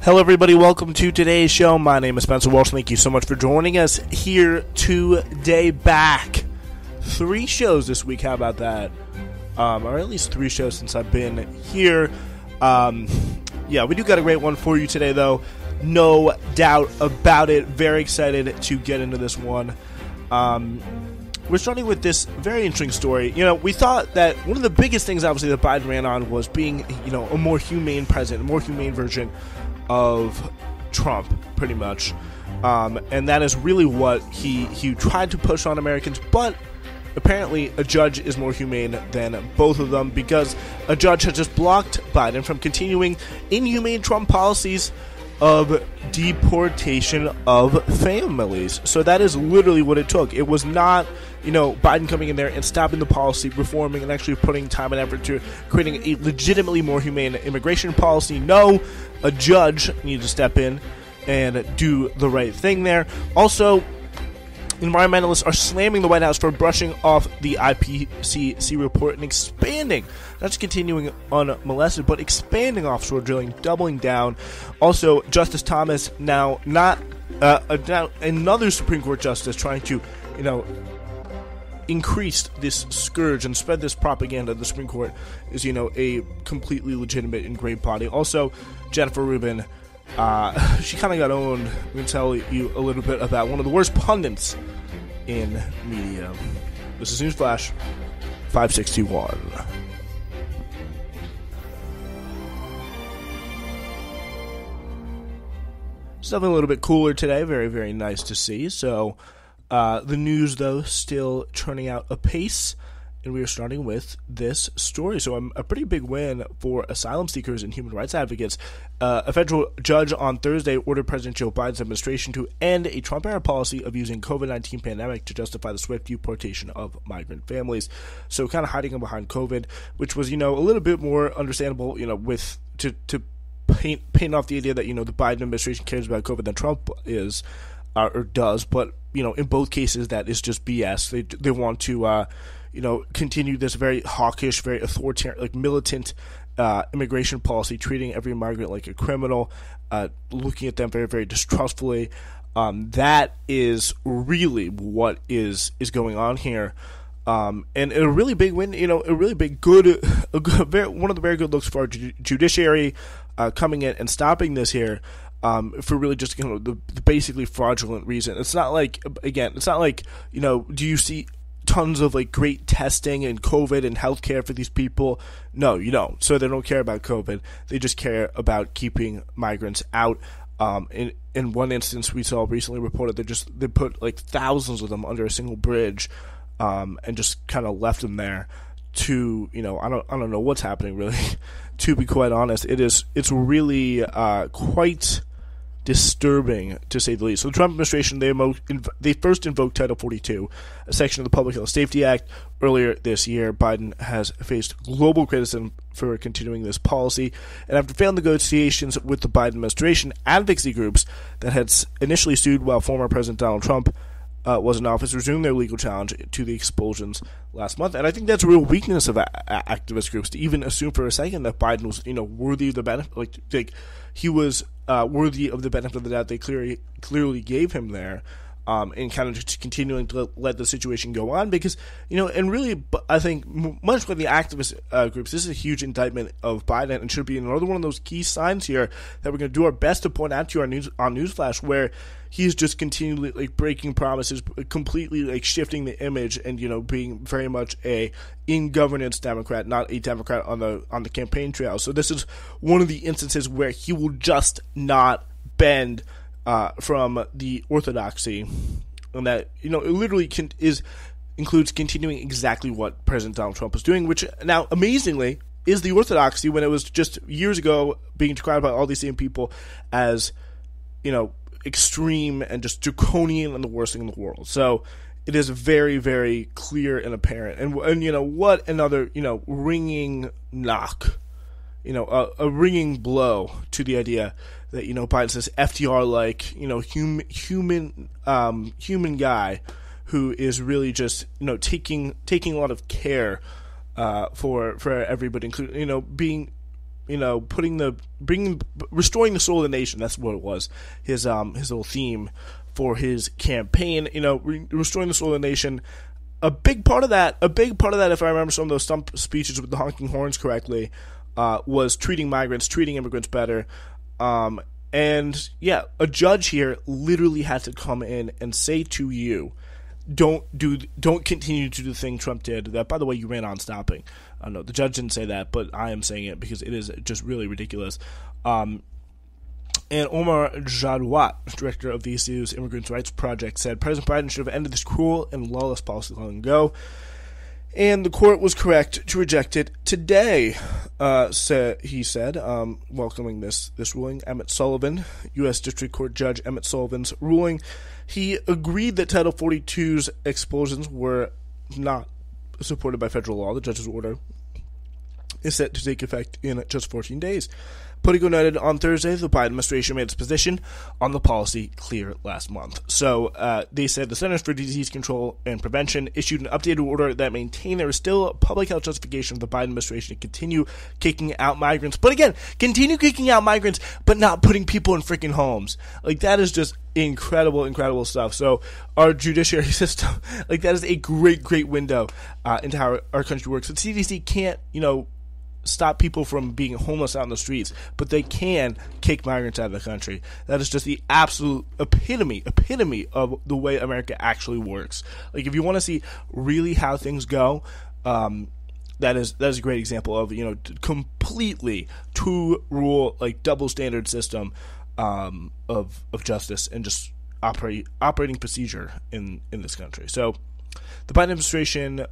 Hello everybody, welcome to today's show. My name is Spencer Walsh. Thank you so much for joining us here today. Back 3 shows this week, how about that? Or at least 3 shows since I've been here. Yeah, we do got a great one for you today though, no doubt about it. Very excited to get into this one. We're starting with this very interesting story. You know, we thought that one of the biggest things, obviously, that Biden ran on was being, a more humane president, a more humane version of Trump, pretty much. And that is really what he tried to push on Americans. But apparently, a judge is more humane than both of them, because a judge has just blocked Biden from continuing inhumane Trump policies of deportation of families. So that is literally what it took. It was not, Biden coming in there and stopping the policy, reforming, and actually putting time and effort to creating a legitimately more humane immigration policy. No, a judge needed to step in and do the right thing there. Also, environmentalists are slamming the White House for brushing off the IPCC report and expanding, not just continuing unmolested, but expanding offshore drilling, doubling down. Also, Justice Thomas, now another Supreme Court justice, trying to, increase this scourge and spread this propaganda. The Supreme Court is, a completely legitimate and great body. Also, Jen Rubin, she kind of got owned. I'm going to tell you a little bit about one of the worst pundits in media. This is Newsflash 561. Something a little bit cooler today. Very, very nice to see. So, the news, though, still churning out apace. And we are starting with this story. So a pretty big win for asylum seekers and human rights advocates. A federal judge on Thursday ordered President Joe Biden's administration to end a Trump-era policy of using COVID-19 pandemic to justify the swift deportation of migrant families. So kind of hiding them behind COVID, which was, a little bit more understandable, with to paint off the idea that, the Biden administration cares about COVID than Trump is or does. But, in both cases, that is just BS. They want to continue this very hawkish, very authoritarian, militant immigration policy, treating every migrant like a criminal, looking at them very, very distrustfully. That is really what is going on here. And a really big win, a really big one of the very good looks for our judiciary coming in and stopping this here. For really just, the basically fraudulent reason. It's not like, do you see tons of great testing and COVID and healthcare for these people? No, you don't. So they don't care about COVID. They just care about keeping migrants out. In one instance we saw recently reported, they put thousands of them under a single bridge, and just kind of left them there to, I don't know what's happening really. To be quite honest, it's really quite disturbing, to say the least. So the Trump administration, they first invoked Title 42, a section of the Public Health Safety Act. Earlier this year, Biden has faced global criticism for continuing this policy, and after failed negotiations with the Biden administration, advocacy groups that had initially sued while former President Donald Trump was in office resumed their legal challenge to the expulsions last month. And I think that's a real weakness of activist groups, to even assume for a second that Biden was, worthy of the benefit, he was worthy of the benefit of the doubt they clearly gave him there, and kind of just continuing to let the situation go on, because, and really, I think, much like the activist groups, this is a huge indictment of Biden, and should be another one of those key signs here that we're going to do our best to point out to you on Newsflash, where he's just continually breaking promises, completely shifting the image, and being very much a in governance Democrat, not a Democrat on the campaign trail. So this is one of the instances where he will just not bend from the orthodoxy, and that it literally includes continuing exactly what President Donald Trump was doing, which now amazingly is the orthodoxy, when it was just years ago being decried by all these same people as extreme and just draconian and the worst thing in the world. So it is very, very clear and apparent. And what another ringing knock, a ringing blow to the idea that Biden says FDR human guy who is really just taking a lot of care for everybody, including being restoring the soul of the nation. That's what it was. His little theme for his campaign. Restoring the soul of the nation. A big part of that, if I remember some of those stump speeches with the honking horns correctly, was treating immigrants better. And yeah, a judge here literally had to come in and say to you, don't continue to do the thing Trump did. That, by the way, you ran on stopping. No, the judge didn't say that, but I am saying it because it is just really ridiculous. And Omar Jadwat, director of the ECU's Immigrants' Rights Project, said President Biden should have ended this cruel and lawless policy long ago. And the court was correct to reject it today, he said, welcoming this ruling. Emmett Sullivan, U.S. District Court Judge Emmett Sullivan's ruling, he agreed that Title 42's expulsions were not supported by federal law. The judge's order is set to take effect in just 14 days. Politico noted on Thursday the Biden administration made its position on the policy clear last month. So they said the Centers for Disease Control and Prevention issued an updated order that maintained there is still public health justification for the Biden administration to continue kicking out migrants. But again, continue kicking out migrants, but not putting people in freaking homes. Like, that is just incredible stuff. So our judiciary system, like, that is a great window into how our country works. The CDC can't, stop people from being homeless out in the streets, but they can kick migrants out of the country. That is just the absolute epitome of the way America actually works. Like, if you want to see really how things go, that is a great example of completely two rule, like, double standard system of justice and just operating procedure in this country. So the Biden administration.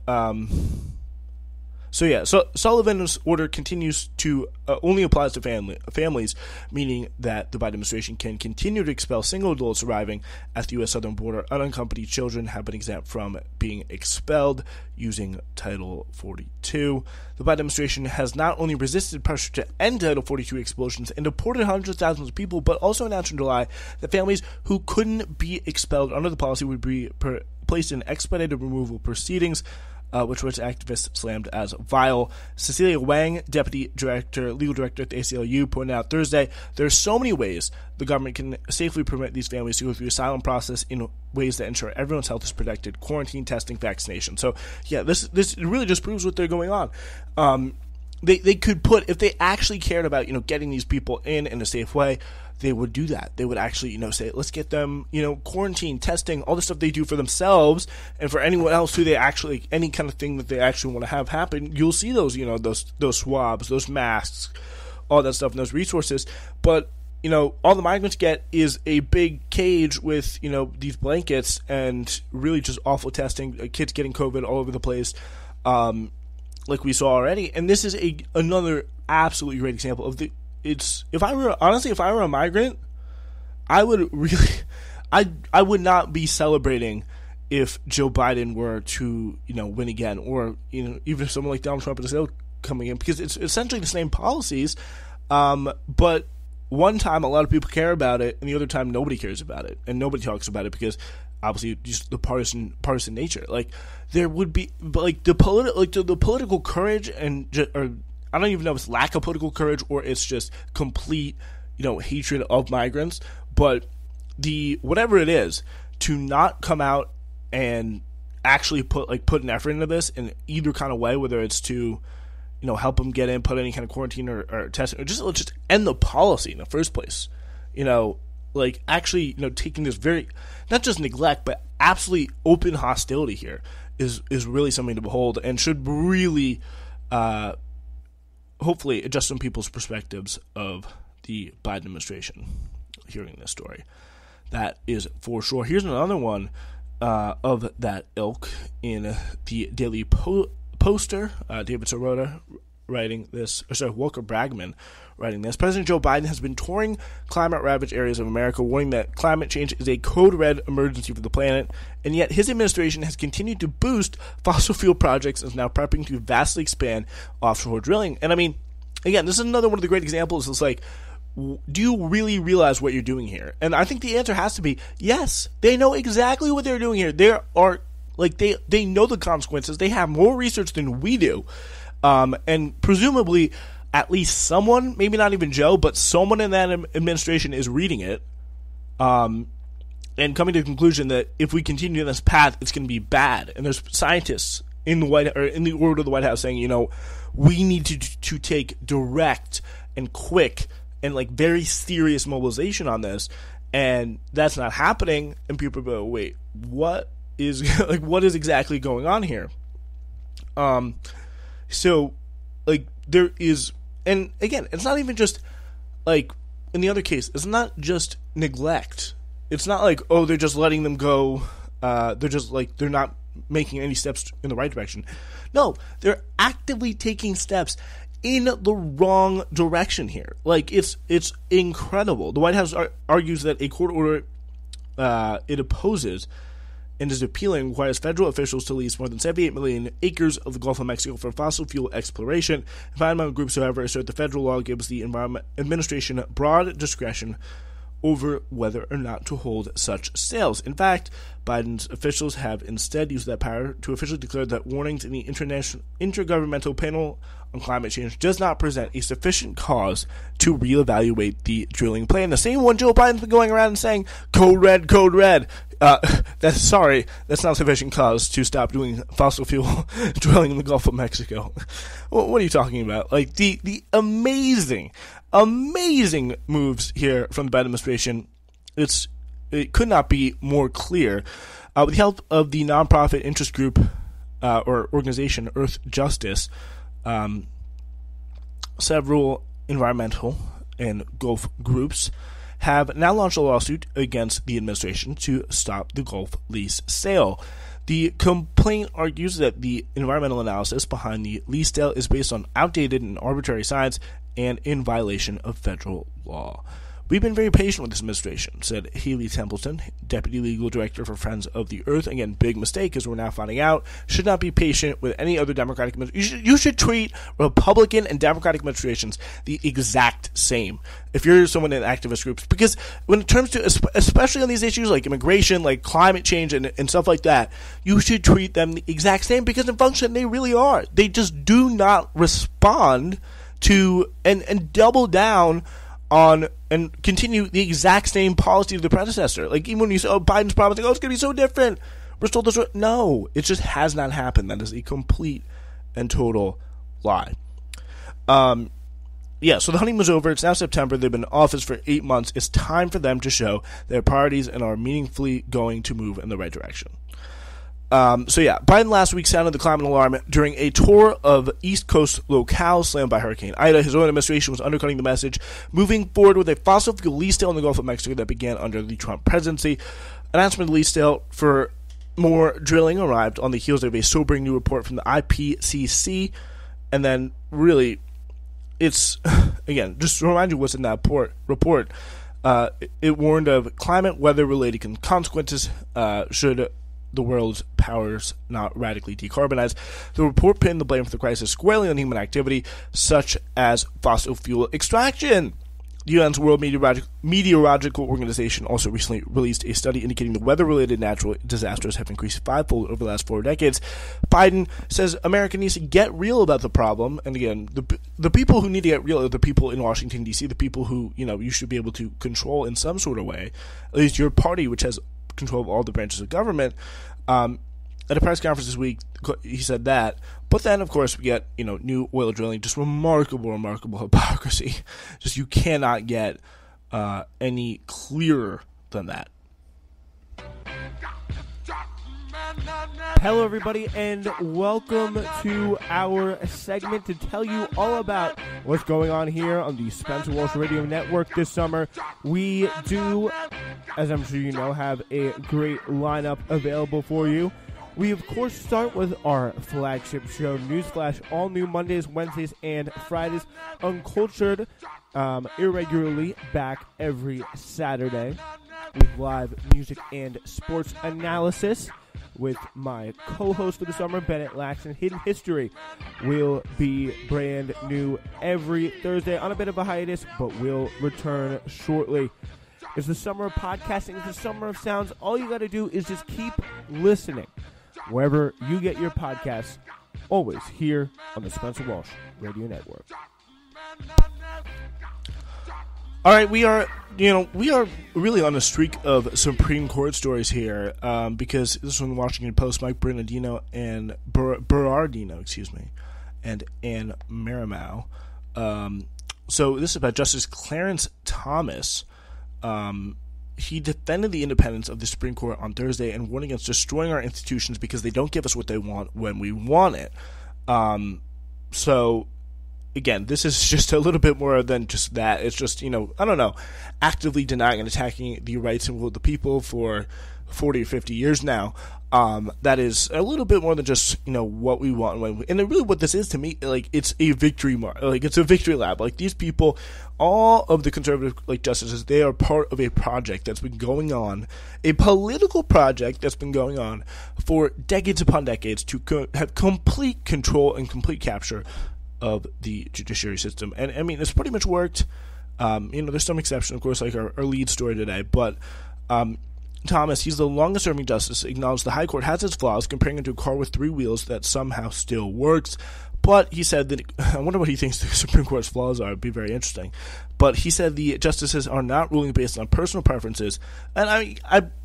So Sullivan's order continues to only applies to families, meaning that the Biden administration can continue to expel single adults arriving at the U.S. southern border. Unaccompanied children have been exempt from being expelled using Title 42. The Biden administration has not only resisted pressure to end Title 42 expulsions and deported hundreds of thousands of people, but also announced in July that families who couldn't be expelled under the policy would be placed in expedited removal proceedings, which activists slammed as vile. Cecilia Wang, legal director at the ACLU, pointed out Thursday, there are so many ways the government can safely permit these families to go through the asylum process in ways that ensure everyone's health is protected: quarantine, testing, vaccination. So, yeah, this really just proves what they're going on. They could put, if they actually cared about getting these people in a safe way, they would do that. They would actually, say, let's get them, quarantine, testing, all the stuff they do for themselves and for anyone else who they actually, any kind of thing that they actually want to have happen. You'll see those, those swabs, those masks, all that stuff and those resources. But, all the migrants get is a big cage with, these blankets and really just awful testing, kids getting COVID all over the place, like we saw already. And this is another absolutely great example of if I were a migrant, I would really, I would not be celebrating if Joe Biden were to, win again, or, even if someone like Donald Trump is still coming in, because it's essentially the same policies, but one time a lot of people care about it, and the other time nobody cares about it, and nobody talks about it because obviously just the partisan nature. Like, there would be, like, the political courage or I don't even know if it's lack of political courage or it's just complete, hatred of migrants. But whatever it is, to not come out and actually put an effort into this in either kind of way, whether it's to, help them get in, put any kind of quarantine or testing, or just end the policy in the first place. Actually, taking this very, not just neglect, but absolutely open hostility here is really something to behold and should really, hopefully adjust some people's perspectives of the Biden administration hearing this story. That is for sure. Here's another one of that ilk in the Daily Poster. David Sirota writing this, Walker Bragman writing this. President Joe Biden has been touring climate-ravaged areas of America, warning that climate change is a code-red emergency for the planet, and yet his administration has continued to boost fossil fuel projects and is now prepping to vastly expand offshore drilling. And I mean, again, this is another one of the great examples. It's like, do you really realize what you're doing here? And I think the answer has to be yes. They know exactly what they're doing here. They know the consequences. They have more research than we do. And presumably, at least someone, maybe not even Joe, but someone in that administration is reading it, and coming to the conclusion that if we continue in this path, it's going to be bad. And there's scientists in the orbit of the White House saying, we need to take direct and quick and like very serious mobilization on this, and that's not happening. And people go, wait, what is what is exactly going on here? So like there is, and again, it's not even just like in the other case, it's not just neglect. It's not like, oh, they're just letting them go. They're not making any steps in the right direction. No, they're actively taking steps in the wrong direction here. Like, it's incredible. The White House argues that a court order it opposes and is appealing requires federal officials to lease more than 78 million acres of the Gulf of Mexico for fossil fuel exploration. Environmental groups, however, assert the federal law gives the Environment Administration broad discretion over whether or not to hold such sales. In fact, Biden's officials have instead used that power to officially declare that warnings in the Intergovernmental Panel on Climate Change does not present a sufficient cause to reevaluate the drilling plan. The same one Joe Biden's been going around and saying, code red, code red. That's not sufficient cause to stop doing fossil fuel drilling in the Gulf of Mexico. What are you talking about? Like, the amazing moves here from the Biden administration. It could not be more clear. With the help of the nonprofit interest group or organization Earth Justice, several environmental and Gulf groups have now launched a lawsuit against the administration to stop the Gulf lease sale. The complaint argues that the environmental analysis behind the lease sale is based on outdated and arbitrary science and in violation of federal law. We've been very patient with this administration, said Haley Templeton, Deputy Legal Director for Friends of the Earth. Again, big mistake, as we're now finding out. Should not be patient with any other Democratic administration. You should treat Republican and Democratic administrations the exact same if you're someone in activist groups. Because when it comes to, especially on these issues like immigration, like climate change and stuff like that, you should treat them the exact same, because in function they really are. They just do not respond to and double down on and continue the exact same policy of the predecessor. Like, even when you say, Biden's promising, it's going to be so different, we're still this. No, it just has not happened. That is a complete and total lie. So the honeymoon's over. It's now September. They've been in office for 8 months. It's time for them to show their priorities and are meaningfully going to move in the right direction. Biden last week sounded the climate alarm during a tour of East Coast locales slammed by Hurricane Ida. His own administration was undercutting the message, moving forward with a fossil fuel lease sale in the Gulf of Mexico that began under the Trump presidency. Announcement of the lease sale for more drilling arrived on the heels of a sobering new report from the IPCC. And then, really, it's, again, just to remind you what's in that report, it warned of climate weather-related consequences should the world's powers not radically decarbonize. The report pinned the blame for the crisis squarely on human activity, such as fossil fuel extraction. The UN's World Meteorological Organization also recently released a study indicating the weather-related natural disasters have increased fivefold over the last 4 decades. Biden says America needs to get real about the problem. And again, the people who need to get real are the people in Washington, D.C., the people who, you should be able to control in some sort of way. At least your party, which has control of all the branches of government. At a press conference this week, he said that. But then, of course, we get, new oil drilling. Just remarkable hypocrisy. Just you cannot get any clearer than that. Hello, everybody, and welcome to our segment to tell you all about what's going on here on the Spencer Walsh Radio Network this summer. We do, as I'm sure you know, have a great lineup available for you. We, of course, start with our flagship show, Newsflash, all new Mondays, Wednesdays, and Fridays. Uncultured, irregularly back every Saturday with live music and sports analysis. With my co-host for the summer, Bennett Laxton. Hidden History will be brand new every Thursday on a bit of a hiatus, but will return shortly. It's the summer of podcasting. It's the summer of sounds. All you got to do is just keep listening wherever you get your podcasts, always here on the Spencer Walsh Radio Network. All right, we are really on a streak of Supreme Court stories here, because this is from the Washington Post. Mike Bernardino and Berardino, and Ann Marimow. So this is about Justice Clarence Thomas. He defended the independence of the Supreme Court on Thursday and warned against destroying our institutions because they don't give us what they want when we want it. So, again, this is just a little bit more than just that. It's just, actively denying and attacking the rights and will of the people for 40 or 50 years now. That is a little bit more than just, what we want. And really what this is to me, it's a victory mark. It's a victory lap. These people, all of the conservative, justices, they are part of a project that's been going on, a political project that's been going on for decades upon decades to have complete control and complete capture of the judiciary system. And, it's pretty much worked. There's some exception, of course, like our lead story today, but Thomas, he's the longest-serving justice, acknowledged the High Court has its flaws, comparing it to a car with three wheels that somehow still works. But he said that, I wonder what he thinks the Supreme Court's flaws are. It'd be very interesting. But he said the justices are not ruling based on personal preferences. And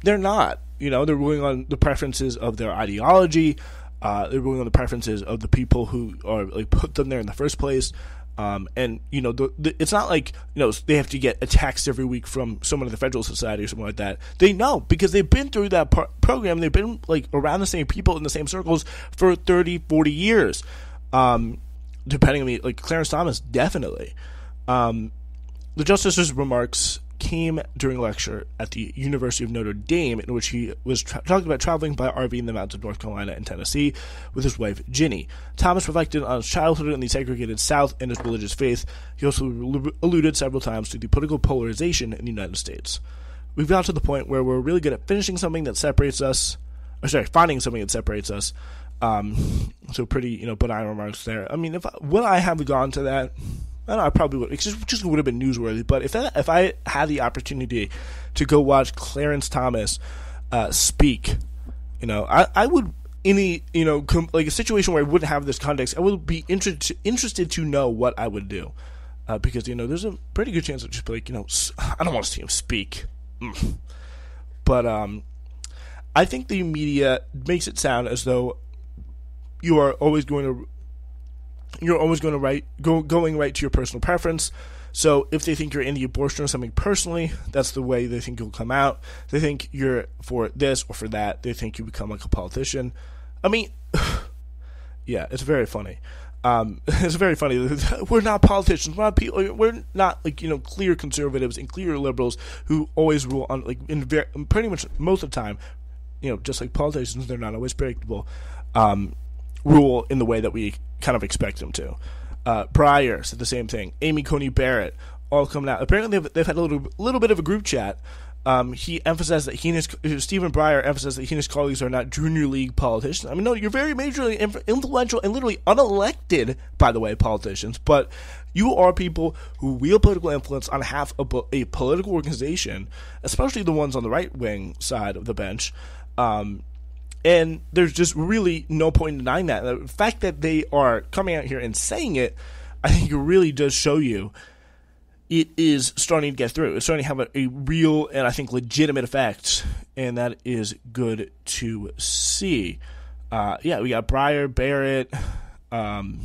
they're not. They're ruling on the preferences of their ideology. They're ruling on the preferences of the people who are put them there in the first place. It's not like, they have to get a text every week from someone in the Federal Society or something like that. They know because they've been through that program. They've been around the same people in the same circles for 30, 40 years. Depending on me, Clarence Thomas, definitely. The justice's remarks came during a lecture at the University of Notre Dame in which he was talking about traveling by RV in the mountains of North Carolina and Tennessee with his wife, Ginny. Thomas reflected on his childhood in the segregated South and his religious faith. He also alluded several times to the political polarization in the United States. We've got to the point where we're really good at finding something that separates us. So pretty, benign remarks there. Would I have gone to that? I don't know, I probably would. It just would have been newsworthy. But if I had the opportunity to go watch Clarence Thomas speak, I would, in a situation where I wouldn't have this context, I would be interested to know what I would do. Because, there's a pretty good chance I'd just be I don't want to see him speak. But I think the media makes it sound as though you're always going to going right to your personal preference. So if they think you're in the abortion or something personally, that's the way they think you'll come out. They think you're for this or for that. They think you become like a politician. Yeah, it's very funny. It's very funny. We're not politicians. We're not people. We're not clear conservatives and clear liberals who always rule on pretty much most of the time. Just like politicians, they're not always predictable. Rule in the way that we kind of expect them to. Breyer said the same thing. Amy Coney Barrett, all coming out. Apparently, they've had a little bit of a group chat. He emphasized that Stephen Breyer emphasized that he and his colleagues are not junior league politicians. No, you're very majorly influential and literally unelected, by the way, politicians. But you are people who wield political influence on half of a political organization, especially the ones on the right wing side of the bench. And there's just really no point in denying that. The fact that they are coming out here and saying it, I think it really does show you it is starting to get through. It's starting to have a real and I think legitimate effect, and that is good to see. We got Breyer, Barrett, and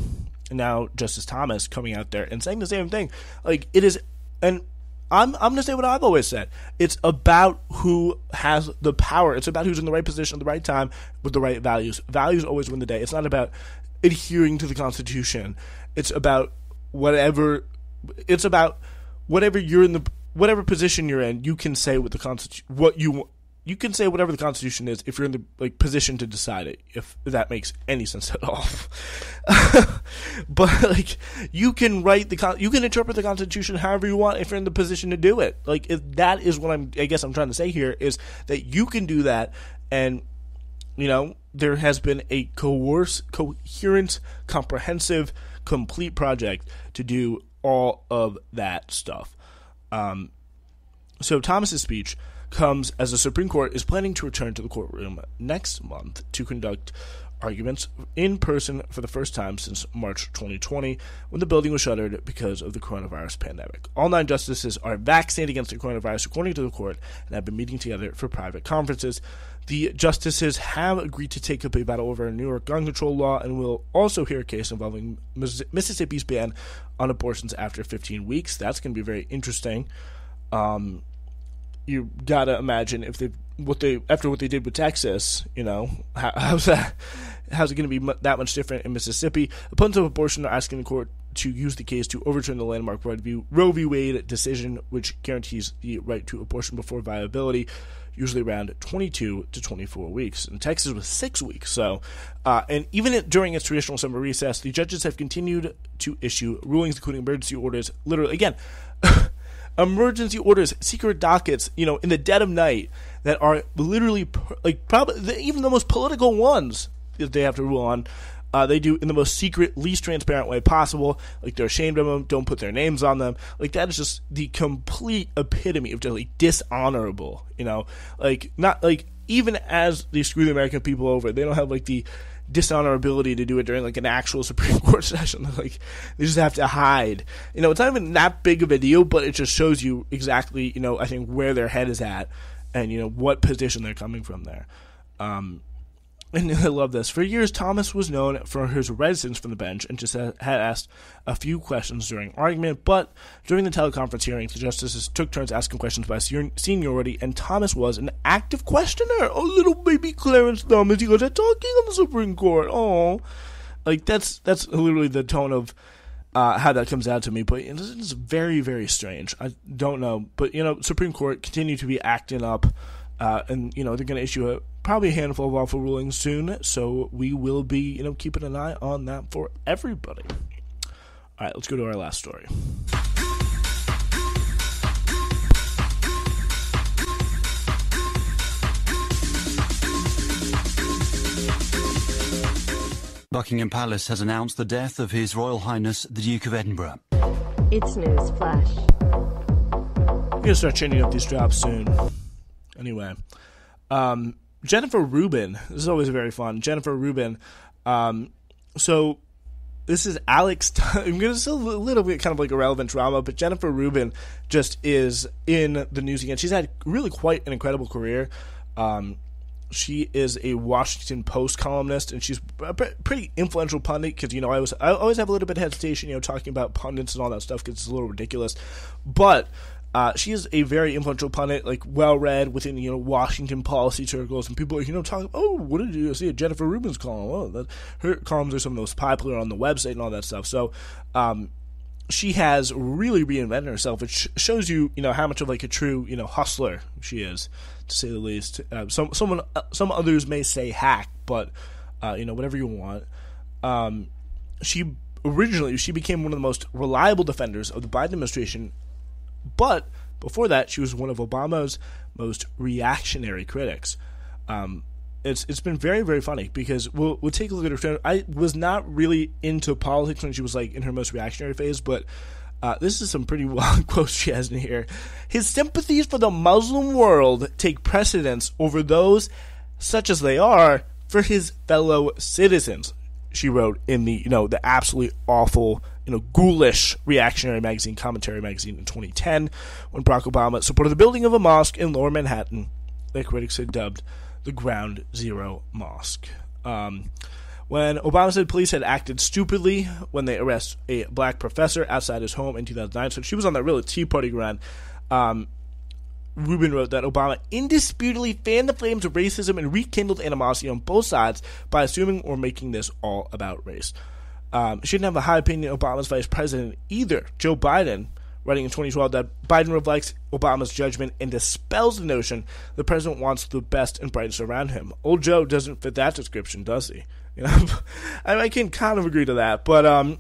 now Justice Thomas coming out there and saying the same thing. It is, and I'm going to say what I've always said. It's about who has the power. It's about who's in the right position at the right time with the right values. Values always win the day. It's not about adhering to the Constitution. It's about whatever you're in whatever position you're in. You can say what the Constitution, you can say whatever the Constitution is if you're in the position to decide it, if that makes any sense at all. But you can you can interpret the Constitution however you want if you're in the position to do it. If that is what I'm trying to say here is that you can do that, and there has been a coherent, comprehensive, complete project to do all of that stuff. So Thomas's speech comes as the Supreme Court is planning to return to the courtroom next month to conduct arguments in person for the first time since March 2020, when the building was shuttered because of the coronavirus pandemic. All 9 justices are vaccinated against the coronavirus, according to the court, and have been meeting together for private conferences. The justices have agreed to take up a battle over a New York gun control law, and will also hear a case involving Mississippi's ban on abortions after 15 weeks. That's going to be very interesting. You gotta imagine after what they did with Texas, how's it going to be that much different in Mississippi? Opponents of abortion are asking the court to use the case to overturn the landmark Roe v. Wade decision, which guarantees the right to abortion before viability, usually around 22 to 24 weeks. In Texas, was 6 weeks. So, and even during its traditional summer recess, the judges have continued to issue rulings, including emergency orders. Literally, again, emergency orders, secret dockets, in the dead of night, that are literally probably even the most political ones that they have to rule on. They do in the most secret, least transparent way possible. They're ashamed of them, don't put their names on them. That is just the complete epitome of just dishonorable. Not even as they screw the American people over, they don't have the dishonorability to do it during an actual Supreme Court session. They just have to hide. It's not even that big of a deal, but it just shows you exactly, I think where their head is at, and what position they're coming from there. And I love this. For years, Thomas was known for his reticence from the bench and just had asked a few questions during argument, but during the teleconference hearings, the justices took turns asking questions by seniority, and Thomas was an active questioner. Oh, little baby Clarence Thomas, you guys are talking on the Supreme Court. Oh, that's literally the tone of how that comes out to me, but it's very, very strange. I don't know, but Supreme Court continue to be acting up, and they're going to issue probably a handful of awful rulings soon, so we will be keeping an eye on that for everybody. All right, let's go to our last story. Buckingham Palace has announced the death of His Royal Highness the Duke of Edinburgh. It's news flash. We're going to start changing up these drops soon. Anyway, Jennifer Rubin. This is always very fun. Jennifer Rubin. So this is Alex. I'm going to say a little bit kind of irrelevant drama, but Jennifer Rubin just is in the news again. She's had really quite an incredible career. She is a Washington Post columnist, and she's a pretty influential pundit because, I always have a little bit of hesitation, talking about pundits and all that stuff because it's a little ridiculous. But she is a very influential pundit, well-read within, Washington policy circles, and people are, talking, oh, what did you see at Jennifer Rubin's column? Oh, her columns are some of the most popular on the website and all that stuff. So, she has really reinvented herself, which shows you, how much of a true, hustler she is, to say the least. Some others may say hack, but, whatever you want. She became one of the most reliable defenders of the Biden administration, but before that, she was one of Obama's most reactionary critics. It's been very, very funny because we'll take a look at her. I was not really into politics when she was in her most reactionary phase, but this is some pretty wild quotes she has in here. His sympathies for the Muslim world take precedence over those, such as they are, for his fellow citizens. She wrote in the absolutely awful, ghoulish reactionary magazine, Commentary magazine, in 2010, when Barack Obama supported the building of a mosque in Lower Manhattan that critics had dubbed the Ground Zero Mosque. When Obama said police had acted stupidly when they arrest a black professor outside his home in 2009, so she was on that real Tea Party ground. Rubin wrote that Obama indisputably fanned the flames of racism and rekindled animosity on both sides by assuming or making this all about race. She didn't have a high opinion of Obama's vice president either, Joe Biden, writing in 2012 that Biden reflects Obama's judgment and dispels the notion the president wants the best and brightest around him. Old Joe doesn't fit that description, does he? I can kind of agree to that, but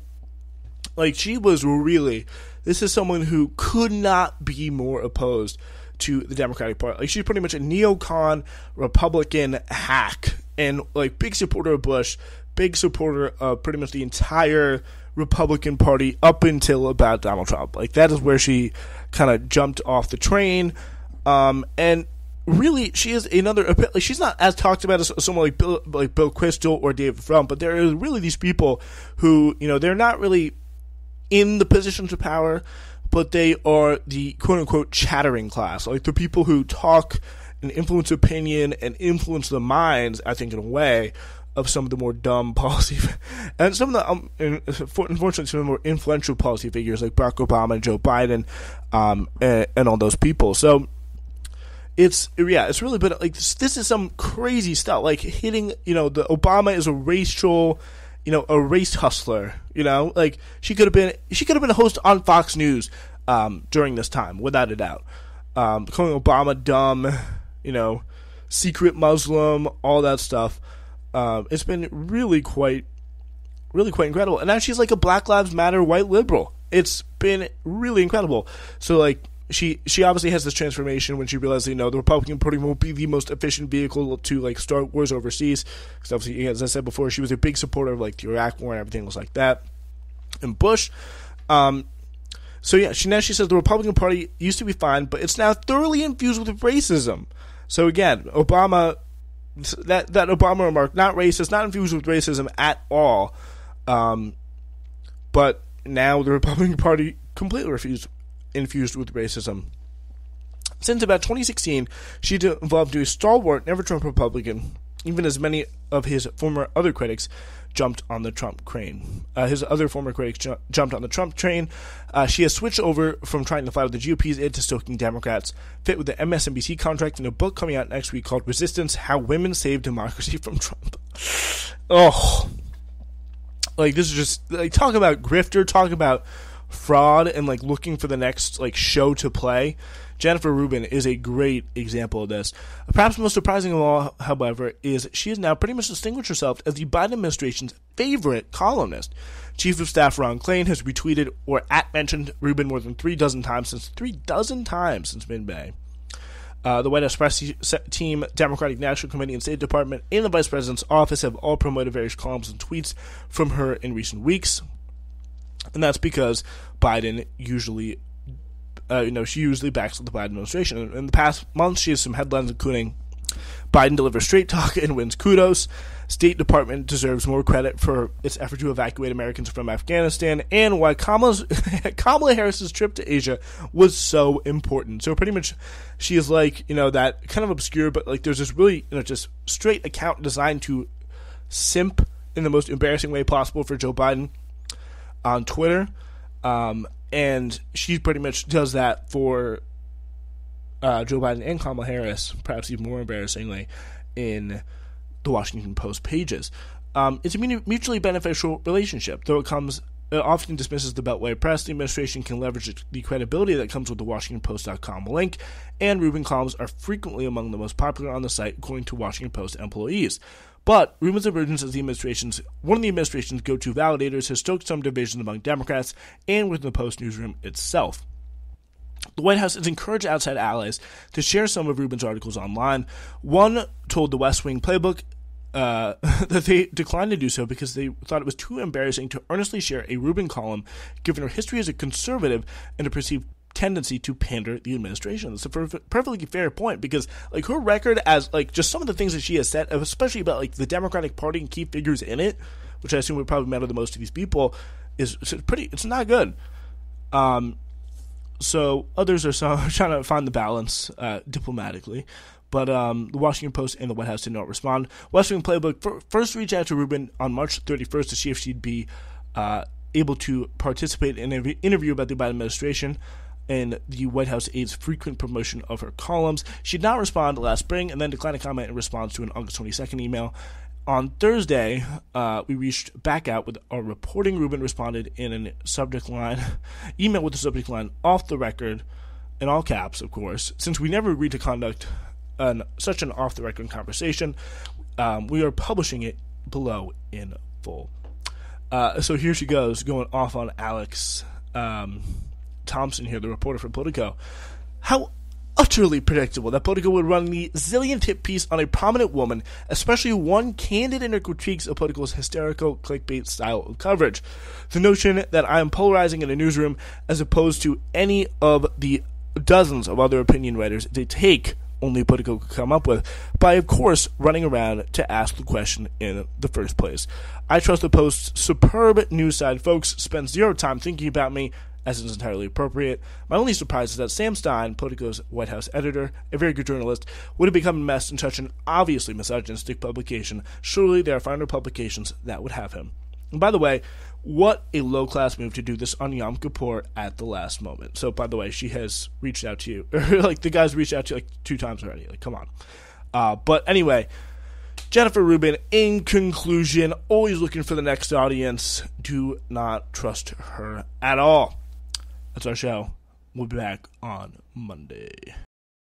she was really, this is someone who could not be more opposed to the Democratic Party. She's pretty much a neocon Republican hack, and big supporter of Bush, big supporter of pretty much the entire Republican Party up until about Donald Trump. That is where she kind of jumped off the train. And really, she is another. Like, she's not as talked about as someone like Bill Kristol or David Frum, but there are really these people who, they're not really in the positions of power, but they are the quote unquote chattering class, like the people who talk and influence opinion and influence the minds, I think, in a way, of some of the more dumb policy, and some of the, unfortunately, some of the more influential policy figures like Barack Obama and Joe Biden, and all those people. So it's really been like this is some crazy stuff, like hitting, the Obama is a racial, a race hustler, like she could have been a host on Fox News, during this time, without a doubt. Calling Obama dumb, secret Muslim, all that stuff. It's been really quite incredible. And now she's like a Black Lives Matter white liberal. It's been really incredible. So, like, she obviously has this transformation when she realized, the Republican Party won't be the most efficient vehicle to, like, start wars overseas. Because obviously, as I said before, she was a big supporter of, like, the Iraq War and everything was like that. And Bush. So, yeah, she says the Republican Party used to be fine, but it's now thoroughly infused with racism. So, again, Obama... That Obama remark, not racist, not infused with racism at all, but now the Republican Party completely infused with racism. Since about 2016, she evolved to a stalwart, never-Trump Republican, even as many of his former other critics jumped on the Trump train. His other former critics jumped on the Trump train. She has switched over from trying to fight with the GOP's aid to stoking Democrats, fit with the MSNBC contract, in a book coming out next week called Resistance: How Women Saved Democracy from Trump. Oh. Like, this is just, like, talk about grifter, talk about fraud, and, like, looking for the next, like, show to play. Jen Rubin is a great example of this. Perhaps most surprising of all, however, is she has now pretty much distinguished herself as the Biden administration's favorite columnist. Chief of Staff Ron Klain has retweeted or @mentioned Rubin more than 36 times since mid-May. The White House press team, Democratic National Committee, and State Department, and the Vice President's office have all promoted various columns and tweets from her in recent weeks. And that's because Biden usually... she usually backs the Biden administration. In the past months, she has some headlines including Biden delivers straight talk and wins kudos, State Department deserves more credit for its effort to evacuate Americans from Afghanistan, and why Kamala Harris's trip to Asia was so important. So pretty much she is like, that kind of obscure, but like there's this really, just straight account designed to simp in the most embarrassing way possible for Joe Biden on Twitter. And she pretty much does that for Joe Biden and Kamala Harris, perhaps even more embarrassingly, in the Washington Post pages. It's a mutually beneficial relationship, though it often dismisses the Beltway press. The administration can leverage the credibility that comes with the WashingtonPost.com link, and Rubin columns are frequently among the most popular on the site, according to Washington Post employees. But Rubin's emergence as one of the administration's go-to validators has stoked some division among Democrats and within the Post newsroom itself. The White House has encouraged outside allies to share some of Rubin's articles online. One told the West Wing Playbook that they declined to do so because they thought it was too embarrassing to earnestly share a Rubin column, given her history as a conservative and a perceived tendency to pander the administration. It's a perfectly fair point, because like her record as like just some of the things that she has said, especially about like the Democratic Party and key figures in it, which I assume would probably matter the most to these people, it's not good. So others are trying to find the balance diplomatically. But the Washington Post and the White House did not respond. West Wing Playbook first reached out to Rubin on March 31st to see if she'd be able to participate in an interview about the Biden administration and the White House aide's frequent promotion of her columns. She did not respond last spring and then declined a comment in response to an August 22nd email. On Thursday, we reached back out with our reporting. Rubin responded in a email with the subject line, "off the record," in all caps, of course. Since we never agreed to conduct such an off-the-record conversation, we are publishing it below in full. So here she goes, going off on Alex Thompson here, the reporter for Politico. How utterly predictable that Politico would run the zillion-tip piece on a prominent woman, especially one candid in her critiques of Politico's hysterical clickbait style of coverage. The notion that I am polarizing in a newsroom as opposed to any of the dozens of other opinion writers, they take only Politico could come up with by, of course, running around to ask the question in the first place. I trust the Post's superb news side folks spend zero time thinking about me, as is entirely appropriate. My only surprise is that Sam Stein, Politico's White House editor, a very good journalist, would have become enmeshed in such an obviously misogynistic publication. Surely there are finer publications that would have him. And by the way, what a low-class move to do this on Yom Kippur at the last moment. So, by the way, she has reached out to you. Like, the guy's reached out to you, 2 times already. Like, come on. But anyway, Jennifer Rubin, in conclusion, always looking for the next audience. Do not trust her at all. That's our show. We'll be back on Monday.